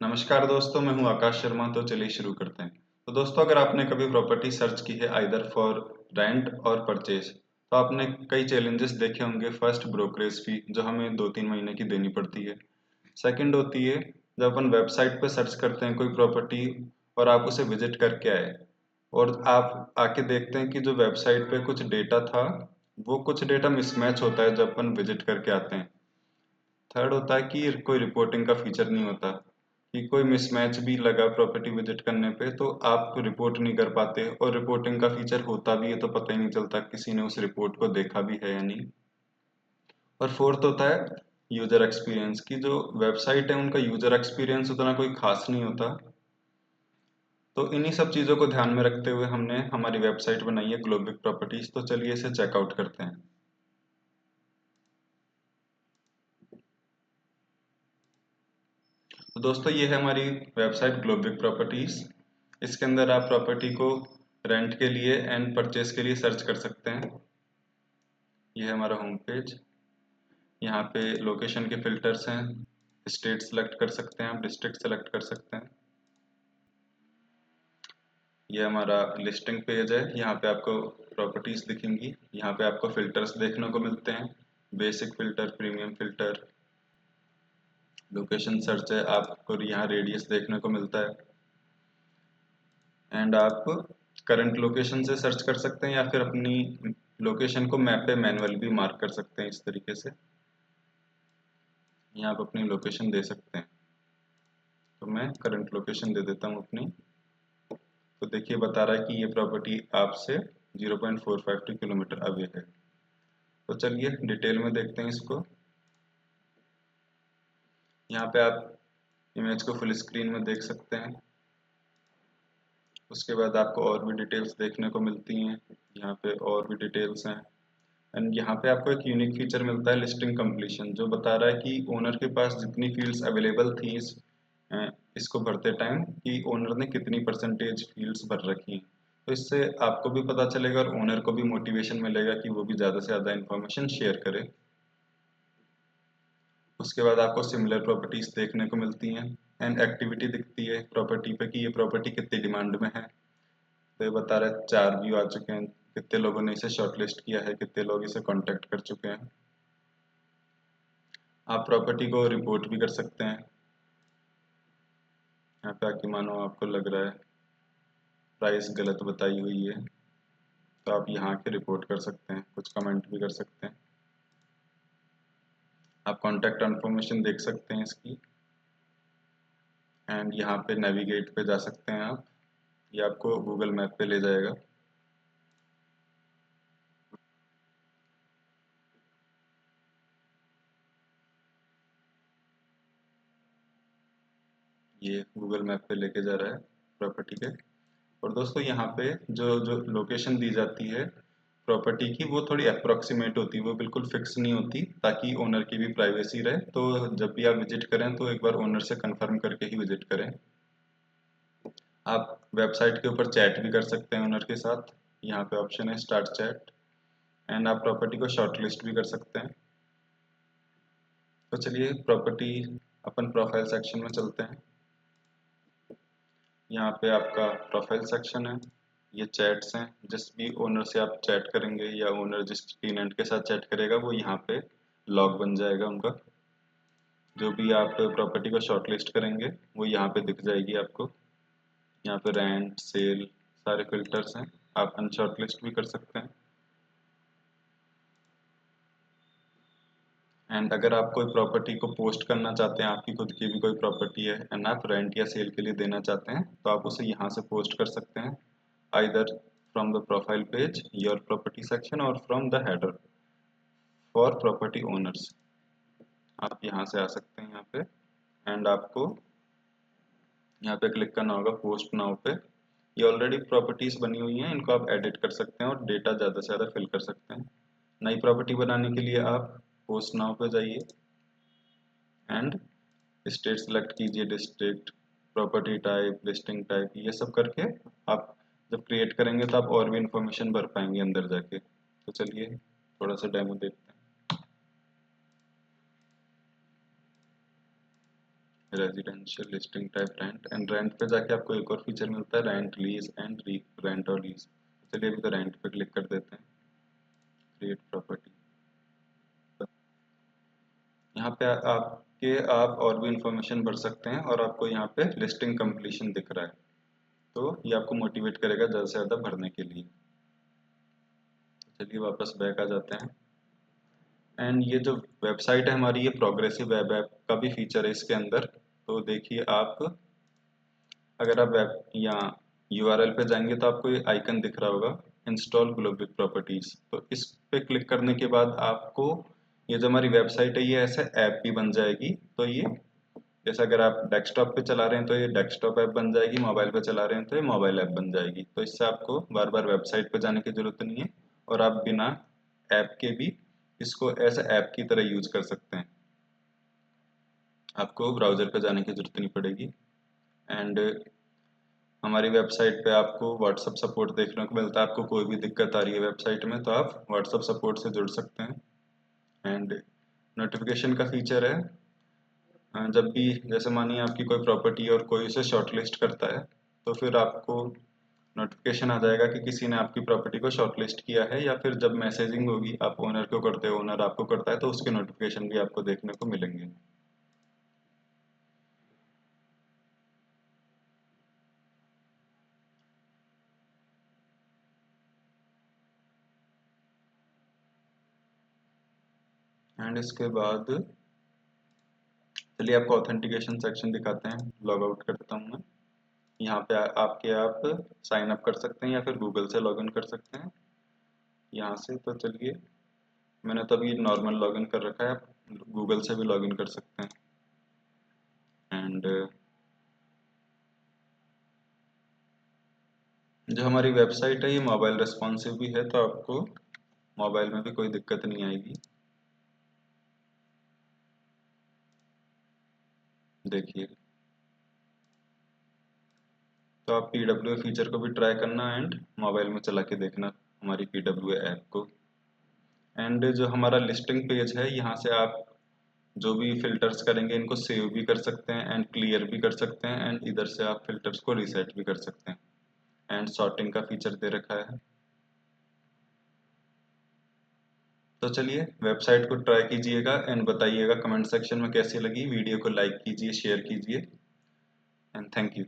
नमस्कार दोस्तों, मैं हूं आकाश शर्मा। तो चलिए शुरू करते हैं। तो दोस्तों, अगर आपने कभी प्रॉपर्टी सर्च की है आइदर फॉर रेंट और परचेज, तो आपने कई चैलेंजेस देखे होंगे। फर्स्ट, ब्रोकरेज फी जो हमें 2-3 महीने की देनी पड़ती है। सेकंड होती है जब अपन वेबसाइट पर सर्च करते हैं कोई प्रॉपर्टी और आप उसे विजिट करके आए और आप आके देखते हैं कि जो वेबसाइट पे कुछ डेटा था वो कुछ डेटा मिसमैच होता है जब अपन विजिट करके आते हैं। थर्ड होता है कि कोई रिपोर्टिंग का फीचर नहीं होता, कि कोई मिसमैच भी लगा प्रॉपर्टी विजिट करने पे तो आप रिपोर्ट नहीं कर पाते, और रिपोर्टिंग का फीचर होता भी है तो पता ही नहीं चलता किसी ने उस रिपोर्ट को देखा भी है या नहीं। और फोर्थ होता है यूजर एक्सपीरियंस, की जो वेबसाइट है उनका यूजर एक्सपीरियंस उतना कोई खास नहीं होता। तो इन्हीं सब चीज़ों को ध्यान में रखते हुए हमने हमारी वेबसाइट बनाई है ग्लोबिक प्रॉपर्टीज। तो चलिए इसे चेकआउट करते हैं। तो दोस्तों, ये है हमारी वेबसाइट ग्लोबिक प्रॉपर्टीज। इसके अंदर आप प्रॉपर्टी को रेंट के लिए एंड परचेज के लिए सर्च कर सकते हैं। ये है हमारा होम पेज। यहाँ पे लोकेशन के फिल्टर्स हैं। स्टेट सेलेक्ट कर सकते हैं, आप डिस्ट्रिक्ट सेलेक्ट कर सकते हैं। ये हमारा लिस्टिंग पेज है। यहाँ पे आपको प्रॉपर्टीज दिखेंगी। यहाँ पे आपको फिल्टर्स देखने को मिलते हैं। Basic filter, premium filter, location search है। आपको यहाँ रेडियस देखने को मिलता है। एंड आप करंट लोकेशन से सर्च कर सकते हैं या फिर अपनी लोकेशन को मैप पे मैनुअल भी मार्क कर सकते हैं इस तरीके से। यहाँ आप अपनी लोकेशन दे सकते हैं। तो मैं करंट लोकेशन दे देता हूँ अपनी। तो देखिए बता रहा है कि ये प्रॉपर्टी आपसे 0.452 किलोमीटर अवे है। तो चलिए डिटेल में देखते हैं इसको। यहाँ पे आप इमेज को फुल स्क्रीन में देख सकते हैं। उसके बाद आपको और भी डिटेल्स देखने को मिलती हैं। यहाँ पे और भी डिटेल्स हैं। एंड यहाँ पे आपको एक यूनिक फीचर मिलता है, लिस्टिंग कंप्लीशन, जो बता रहा है कि ओनर के पास जितनी फील्ड्स अवेलेबल थी इसको भरते टाइम, कि ओनर ने कितनी परसेंटेज फील्ड्स भर रखी हैं। तो इससे आपको भी पता चलेगा और ओनर को भी मोटिवेशन मिलेगा कि वो भी ज़्यादा से ज़्यादा इन्फॉर्मेशन शेयर करे। उसके बाद आपको सिमिलर प्रॉपर्टीज देखने को मिलती हैं एंड एक्टिविटी दिखती है प्रॉपर्टी पे कि ये प्रॉपर्टी कितनी डिमांड में है। तो ये बता रहा है 4 व्यू आ चुके हैं, कितने लोगों ने इसे शॉर्टलिस्ट किया है, कितने लोग इसे कांटेक्ट कर चुके हैं। आप प्रॉपर्टी को रिपोर्ट भी कर सकते हैं। यहाँ पे आके मानो आपको लग रहा है प्राइस गलत बताई हुई है, तो आप यहाँ के रिपोर्ट कर सकते हैं, कुछ कमेंट भी कर सकते हैं। आप कॉन्टैक्ट इन्फॉर्मेशन देख सकते हैं इसकी। एंड यहाँ पे नेविगेट पे जा सकते हैं आप। ये आपको गूगल मैप पे ले जाएगा। ये गूगल मैप पे लेके जा रहा है प्रॉपर्टी के। और दोस्तों, यहाँ पे जो जो लोकेशन दी जाती है प्रॉपर्टी की, वो थोड़ी अप्रोक्सीमेट होती है, वो बिल्कुल फिक्स नहीं होती, ताकि ओनर की भी प्राइवेसी रहे। तो जब भी आप विजिट करें तो एक बार ओनर से कंफर्म करके ही विजिट करें। आप वेबसाइट के ऊपर चैट भी कर सकते हैं ओनर के साथ। यहाँ पे ऑप्शन है स्टार्ट चैट। एंड आप प्रॉपर्टी को शॉर्ट लिस्ट भी कर सकते हैं। तो चलिए प्रॉपर्टी अपन प्रोफाइल सेक्शन में चलते हैं। यहाँ पे आपका प्रोफाइल सेक्शन है। ये चैट्स हैं, जिस भी ओनर से आप चैट करेंगे या ओनर जिस टेनेंट के साथ चैट करेगा वो यहाँ पे लॉग बन जाएगा उनका। जो भी आप प्रॉपर्टी को शॉर्टलिस्ट करेंगे वो यहाँ पे दिख जाएगी आपको। यहाँ पे रेंट, सेल, सारे फिल्टर्स हैं। आप अनशॉर्टलिस्ट भी कर सकते हैं। एंड अगर आप कोई प्रॉपर्टी को पोस्ट करना चाहते हैं, आपकी खुद की भी कोई प्रॉपर्टी है एंड आप रेंट या सेल के लिए देना चाहते हैं, तो आप उसे यहाँ से पोस्ट कर सकते हैं, either from the profile page, your property section, और from the header for property owners. आप यहाँ से आ सकते हैं यहाँ पे। एंड आपको यहाँ पे क्लिक करना होगा पोस्ट नाउ पे। ये ऑलरेडी प्रॉपर्टीज बनी हुई हैं, इनको आप एडिट कर सकते हैं और डेटा ज़्यादा से ज़्यादा फिल कर सकते हैं। नई प्रॉपर्टी बनाने के लिए आप पोस्ट नाउ पे जाइए एंड स्टेट सेलेक्ट कीजिए, district, property type, listing type, ये सब करके आप जब क्रिएट करेंगे तो आप और भी इंफॉर्मेशन भर पाएंगे अंदर जाके। तो चलिए थोड़ा सा डेमो देखते हैं। Residential listing type rent, and rent पे जाके आपको एक और फीचर मिलता है, रेंट लीज एंड रेंट और लीज। चलिए अभी तो रेंट पे क्लिक कर देते हैं, क्रिएट प्रॉपर्टी। यहाँ पे आप और भी इंफॉर्मेशन भर सकते हैं, और आपको यहाँ पे लिस्टिंग कंप्लीशन दिख रहा है, तो ये आपको मोटिवेट करेगा ज़्यादा से ज़्यादा भरने के लिए। चलिए वापस बैक आ जाते हैं। एंड ये जो वेबसाइट है हमारी, ये प्रोग्रेसिव वेब ऐप का भी फीचर है इसके अंदर। तो देखिए आप, अगर आप वेब या यूआरएल पे जाएंगे तो आपको ये आइकन दिख रहा होगा, इंस्टॉल ग्लोबल प्रॉपर्टीज। तो इस पे क्लिक करने के बाद आपको ये जो हमारी वेबसाइट है, ये ऐसे ऐप भी बन जाएगी। तो ये जैसे अगर आप डेस्कटॉप पे चला रहे हैं तो ये डेस्कटॉप ऐप बन जाएगी, मोबाइल पे चला रहे हैं तो ये मोबाइल ऐप बन जाएगी। तो इससे आपको बार बार वेबसाइट पे जाने की जरूरत नहीं है, और आप बिना ऐप के भी इसको ऐसे ऐप की तरह यूज कर सकते हैं। आपको ब्राउजर पे जाने की जरूरत नहीं पड़ेगी। एंड हमारी वेबसाइट पे आपको व्हाट्सअप सपोर्ट देखने को मिलता है। आपको कोई भी दिक्कत आ रही है वेबसाइट में तो आप व्हाट्सअप सपोर्ट से जुड़ सकते हैं। एंड नोटिफिकेशन का फीचर है, जब भी जैसे मानिए आपकी कोई प्रॉपर्टी और कोई उसे शॉर्टलिस्ट करता है, तो फिर आपको नोटिफिकेशन आ जाएगा कि किसी ने आपकी प्रॉपर्टी को शॉर्टलिस्ट किया है, या फिर जब मैसेजिंग होगी, आप ओनर को करते हो, ओनर आपको करता है, तो उसके नोटिफिकेशन भी आपको देखने को मिलेंगे। एंड इसके बाद चलिए आपको ऑथेंटिकेशन सेक्शन दिखाते हैं। लॉग आउट करता हूँ मैं। यहाँ पे आप साइन अप कर सकते हैं या फिर गूगल से लॉगिन कर सकते हैं यहाँ से। तो चलिए, मैंने तो अभी नॉर्मल लॉगिन कर रखा है, आप गूगल से भी लॉगिन कर सकते हैं। एंड जो हमारी वेबसाइट है ये मोबाइल रेस्पॉन्सिव भी है, तो आपको मोबाइल में भी कोई दिक्कत नहीं आएगी। देखिए, तो आप PWA फीचर को भी ट्राई करना, एंड मोबाइल में चला के देखना हमारी PWA ऐप को। एंड जो हमारा लिस्टिंग पेज है, यहाँ से आप जो भी फिल्टर्स करेंगे इनको सेव भी कर सकते हैं, एंड क्लियर भी कर सकते हैं, एंड इधर से आप फिल्टर्स को रीसेट भी कर सकते हैं। एंड सॉर्टिंग का फीचर दे रखा है। तो चलिए वेबसाइट को ट्राई कीजिएगा, एंड बताइएगा कमेंट सेक्शन में कैसी लगी। वीडियो को लाइक कीजिए, शेयर कीजिए, एंड थैंक यू।